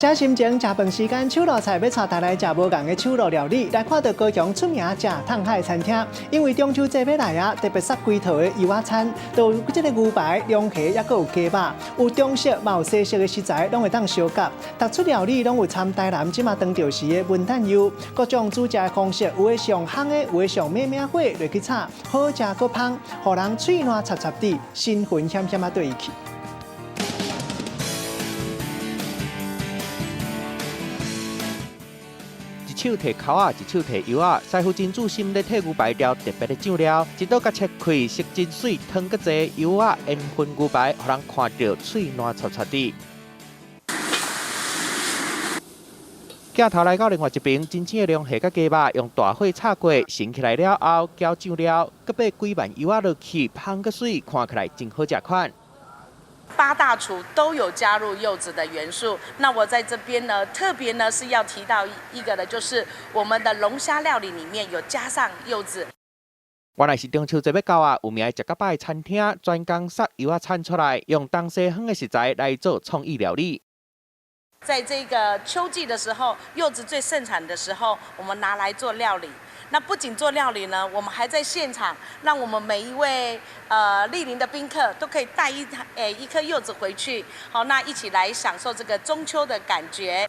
这心情食饭时间，手路菜要带大家食无同的手路料理，来看到高雄出名食烫海餐厅。因为中秋节要来啊，特别塞几套的油仔餐，都有这个牛排、龙虾，也佫有鸡肉，有中式嘛有西式的食材，拢会当相夹。突出料理拢有参台南即马当着时的文旦油，各种煮食的方式，有的上香的，有的上咩咩火落去炒，好食佫香，互人嘴软插插地，神魂险险啊对去。 一手提烤啊，一手提油啊，师傅真注心咧替牛排料特别的酱料，一刀甲切开，色真水，汤个济，油啊盐分牛排，互人看到嘴软插插的。镜头来到另外一边，真正的龙虾甲鸡肉用大火炒过，升起来了后，浇酱料，搁摆几碗油啊落去，香个水，看起来真好食款。 八大厨都有加入柚子的元素。那我在这边呢，特别呢是要提到一个的，就是我们的龙虾料理里面有加上柚子。原来是中秋节要到啊，有名的食甲饱的餐厅专工杀油啊产出来，用东西方的食材来做创意料理。 在这个秋季的时候，柚子最盛产的时候，我们拿来做料理。那不仅做料理呢，我们还在现场，让我们每一位莅临的宾客都可以带一颗柚子回去，好，那一起来享受这个中秋的感觉。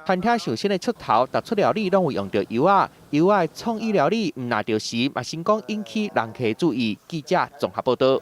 餐厅首先的出头，突出料理拢有用到油啊，油啊的创意料理唔拿到时，嘛成功引起人客注意。记者综合报道。